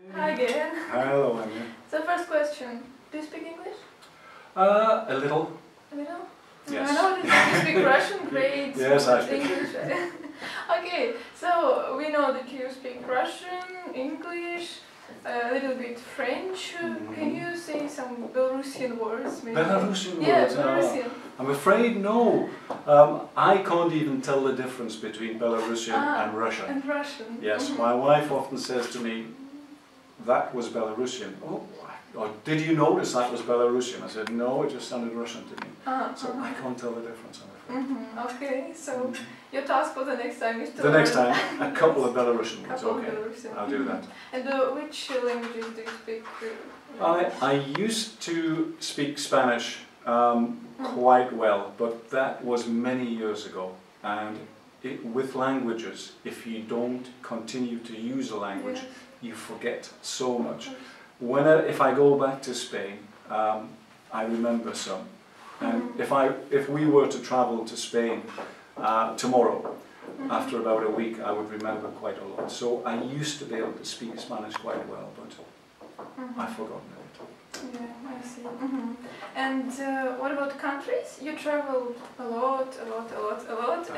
Hi again. Hello, Anya. So first question, do you speak English? A little. A little? Yes. I know that you speak Russian, great. Yes, I speak English. Okay, so we know that you speak Russian, English, a little bit French. Can you say some Belarusian words? Maybe? Belarusian words? Yeah, Belarusian. I'm afraid no. I can't even tell the difference between Belarusian and Russian. And Russian. Yes, my wife often says to me, that was Belarusian. Oh, or did you notice that was Belarusian? I said, no, it just sounded Russian to me. So I can't tell the difference, I'm afraid. Okay, so your task for the next time is to The next time, a couple of Belarusian words, couple okay. of Belarusian. I'll do that. And which languages do you speak? I used to speak Spanish quite well, but that was many years ago. And with languages, if you don't continue to use a language, you forget so much. If I go back to Spain, I remember some. And if we were to travel to Spain tomorrow, after about a week, I would remember quite a lot. So I used to be able to speak Spanish quite well, but I've forgotten it. Yeah, I see. And what about countries? You travel a lot,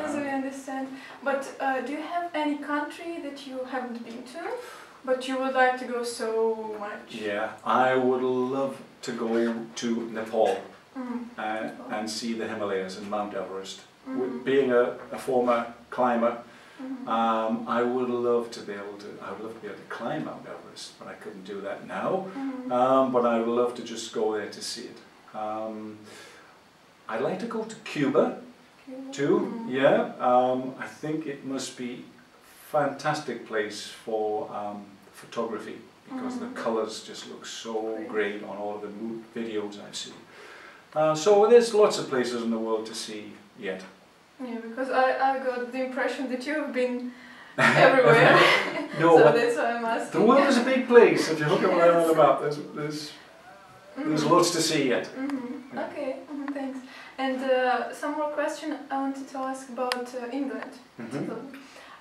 as I understand. But do you have any country that you haven't been to, but you would like to go so much? Yeah, I would love to go to Nepal and see the Himalayas and Mount Everest. Being a former climber, I would love to be able to. I would love to be able to climb Mount Everest, but I couldn't do that now. But I would love to just go there to see it. I'd like to go to Cuba too. Yeah, I think it must be a fantastic place for photography because the colours just look so great on all of the videos I've seen. So there's lots of places in the world to see yet. Yeah, because I got the impression that you've been everywhere. No, so that's why I'm asking. The world is a big place. If you look around the map, there's lots to see yet. Okay, thanks. And some more question I wanted to ask about England.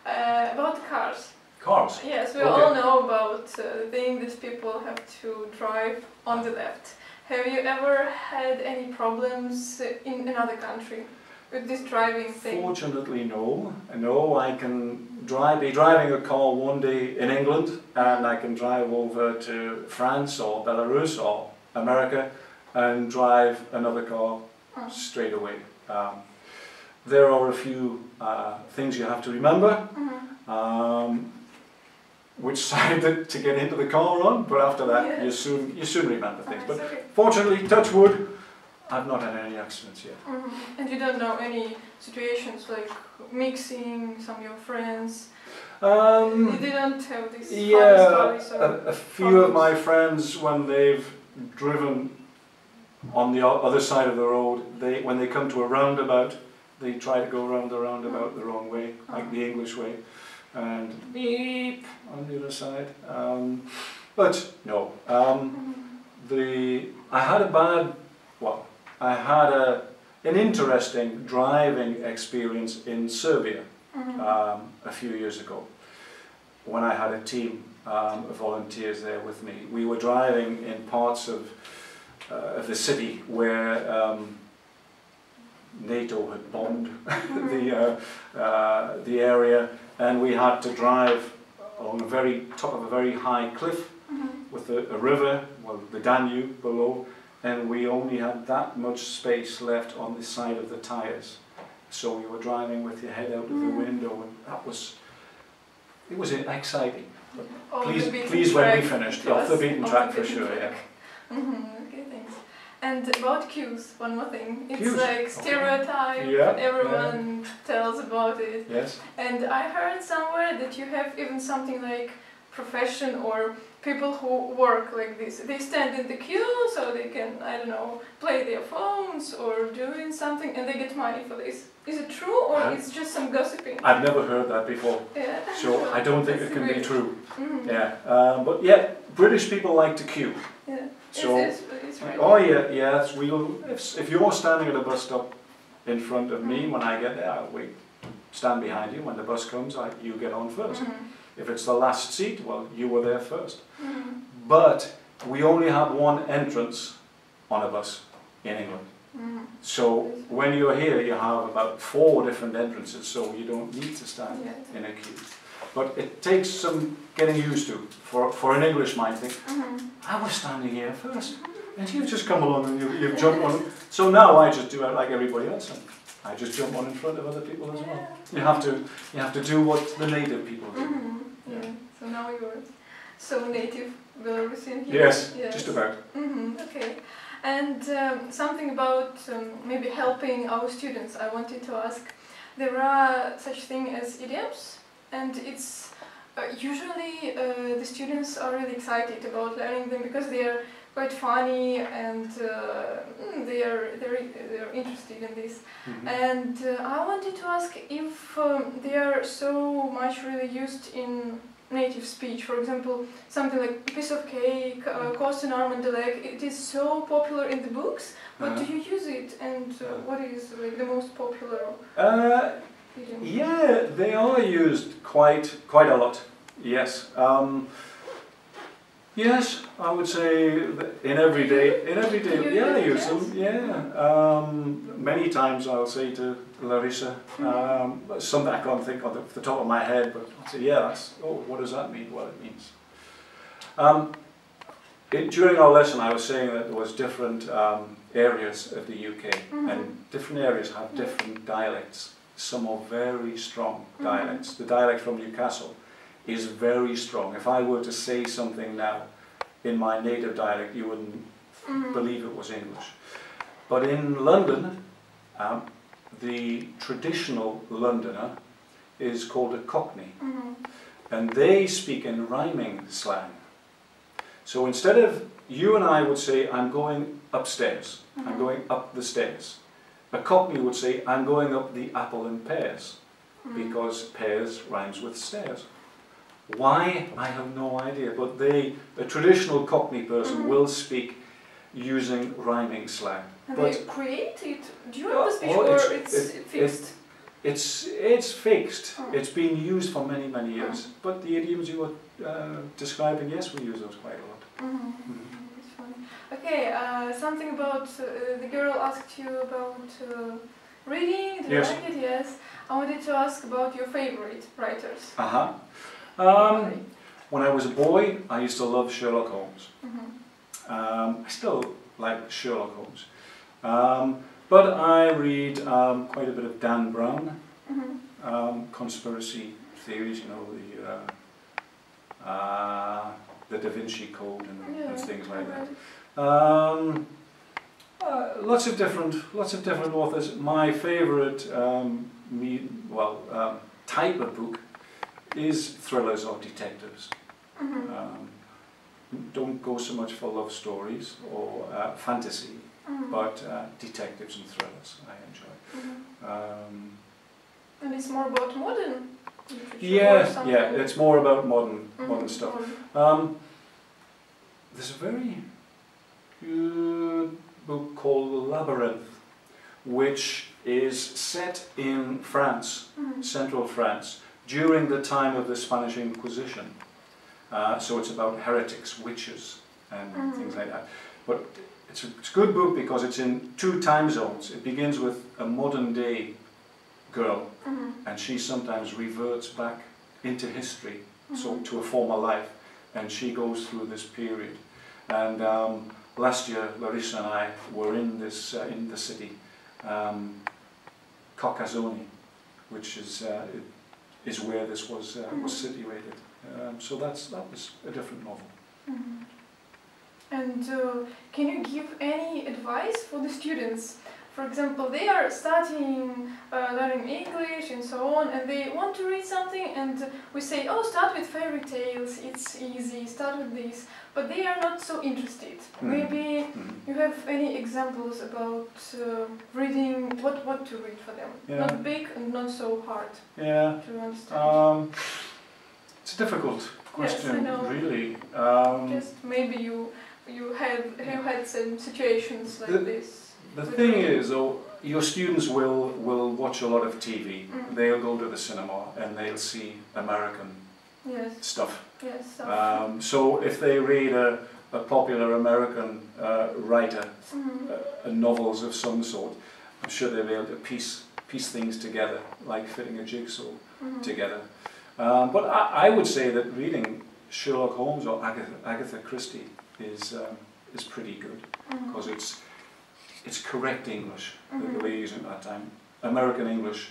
About cars. Cars? Yes, we all know about the thing that people have to drive on the left. Have you ever had any problems in another country with this driving thing? Fortunately, no. No, I can be driving a car one day in England and I can drive over to France or Belarus or America and drive another car straight away. There are a few things you have to remember. Which side to get into the car on, but after that you soon remember things. But fortunately, touch wood, I've not had any accidents yet. And you don't know any situations like mixing some of your friends? You didn't have this stories or a few of my friends, when they've driven on the other side of the road, when they come to a roundabout, they try to go around the roundabout the wrong way, like the English way, and beep on the other side. But no, I had an interesting driving experience in Serbia a few years ago when I had a team of volunteers there with me. We were driving in parts of the city where NATO had bombed the area, and we had to drive on the top of a very high cliff with a river, well, the Danube below, and we only had that much space left on the side of the tyres. So we were driving with your head out of the window, and it was exciting. But please when we finished, off the beaten track for sure, yeah. Okay, thanks. And about queues, one more thing. It's queues. like stereotype, everyone tells about it. Yes. And I heard somewhere that you have even something like profession or people who work like this. They stand in the queue so they can, I don't know, play their phones or doing something and they get money for this. Is it true or it's just some gossiping? I've never heard that before. Yeah. So I don't think it can be true. Yeah. But yeah, British people like to queue. Yeah. So, it's right. oh yeah, yes. If you're standing at a bus stop in front of me when I get there, I'll stand behind you. When the bus comes, you get on first. If it's the last seat, well, you were there first. But we only have one entrance on a bus in England. So when you're here, you have about 4 different entrances, so you don't need to stand in a queue. But it takes some getting used to. For an English mind, think, I was standing here first, and you've just come along and you've jumped on. So now I just do it like everybody else, and I just jump on in front of other people as well. You have to do what the native people do. So now you're so native Belarusian here. Yes, just about. Okay. And something about maybe helping our students, I wanted to ask. There are such things as idioms, and it's usually the students are really excited about learning them because they are quite funny and they're interested in this. And I wanted to ask if they are so much really used in native speech. For example, something like piece of cake, cost an arm and a leg. It is so popular in the books, but do you use it? And what is like the most popular? Yeah, they are used quite a lot. Yes. Yes, I would say in everyday, yeah, I use them, yeah. Many times I'll say to Larissa, something I can't think of the top of my head, but I'll say, yeah, that's, oh, what does that mean? Well, it means. During our lesson I was saying that there was different areas of the UK, and different areas have different dialects. Some are very strong dialects. The dialect from Newcastle is very strong. If I were to say something now in my native dialect, you wouldn't believe it was English. But in London, the traditional Londoner is called a Cockney, and they speak in rhyming slang. So instead of, you and I would say, I'm going upstairs, I'm going up the stairs. A Cockney would say, I'm going up the apple and pears, because pears rhymes with stairs. Why? I have no idea, but a traditional Cockney person will speak using rhyming slang. And they create it during the speech, or it's fixed? It's fixed. It's been used for many, many years. But the idioms you were describing, yes, we use those quite a lot. That's funny. Okay, something about, the girl asked you about reading, do you like it? Yes. I wanted to ask about your favorite writers. When I was a boy, I used to love Sherlock Holmes. I still like Sherlock Holmes. But I read quite a bit of Dan Brown, conspiracy theories, you know, the Da Vinci Code and things like that. Lots of different authors. My favourite type of book is thrillers or detectives. Don't go so much for love stories or fantasy, but detectives and thrillers I enjoy. And it's more about modern literature? Yeah, it's more about modern stuff. There's a very good book called Labyrinth, which is set in France, central France, during the time of the Spanish Inquisition. So it's about heretics, witches, and things like that. But it's a good book because it's in 2 time zones. It begins with a modern day girl, and she sometimes reverts back into history, so to a former life, and she goes through this period. And last year, Larissa and I were in this in the city, Carcassonne, which is where this was situated. So that was a different novel. And can you give any advice for the students? For example, they are starting learning English and so on, and they want to read something, and we say, oh, start with fairy tales, it's easy, start with this, but they are not so interested. Maybe you have any examples about reading, what to read for them? Not big and not so hard to understand. It's a difficult question, really. Just maybe you had some situations like this. The thing is, though, your students will watch a lot of TV. They'll go to the cinema and they'll see American Yes. stuff. Yes. So if they read a popular American writer, novels of some sort, I'm sure they'll be able to piece things together, like fitting a jigsaw together. But I would say that reading Sherlock Holmes or Agatha Christie is pretty good, because it's correct English that they were using at that time. American English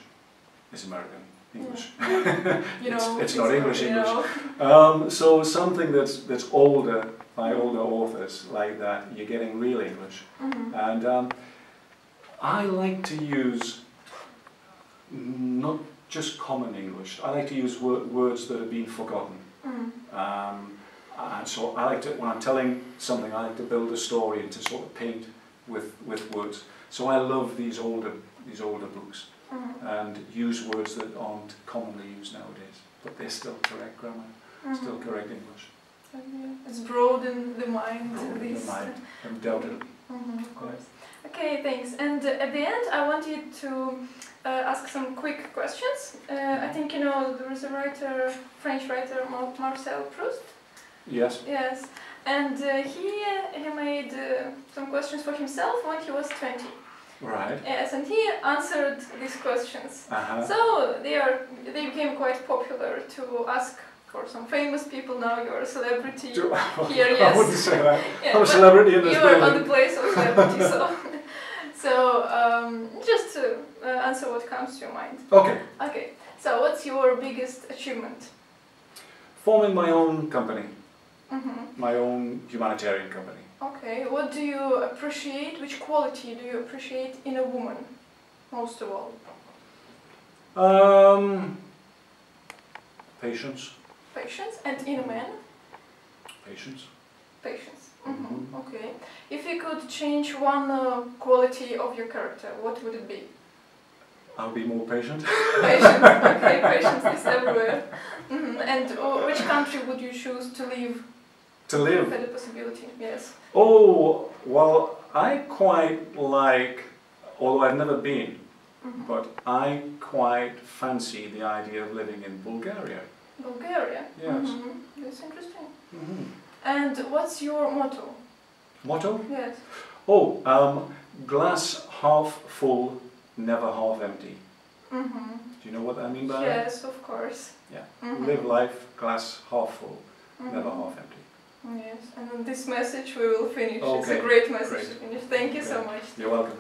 is American English. It's not English English. So something that's older, by older authors like that, you're getting real English. And I like to use not just common English. I like to use words that have been forgotten. And so I like to, when I'm telling something, I like to build a story and to sort of paint with words. So I love these older books and use words that aren't commonly used nowadays, but they're still correct grammar, still correct English. It's broaden the mind. Broaden the mind, undoubtedly. Of course. Okay, thanks. And at the end, I want you to ask some quick questions. I think you know there is a writer, French writer, Marcel Proust. Yes. Yes. And he made some questions for himself when he was 20. Right. Yes, and he answered these questions. So they became quite popular to ask for some famous people. Now you're a celebrity here. Yes. I wouldn't say that. Yeah, I'm a celebrity in this building. You're on the place of celebrity, so just to answer what comes to your mind. Okay. Okay. So what's your biggest achievement? Forming my own company. My own humanitarian company. Okay, what do you appreciate, which quality do you appreciate in a woman, most of all? Patience. Patience, and in a man? Patience. Patience, okay. If you could change one quality of your character, what would it be? I'll be more patient. Patience, okay, patience is everywhere. And which country would you choose to live? To live? For the possibility, yes. Oh, well, I quite like, although I've never been, but I quite fancy the idea of living in Bulgaria. Bulgaria? Yes. That's interesting. And what's your motto? Motto? Yes. Oh, glass half full, never half empty. Do you know what I mean by that? Yes, of course. Yeah. Live life, glass half full, never half empty. Yes, and on this message we will finish. Okay. It's a great message Great. to finish. Thank you so much. You're welcome.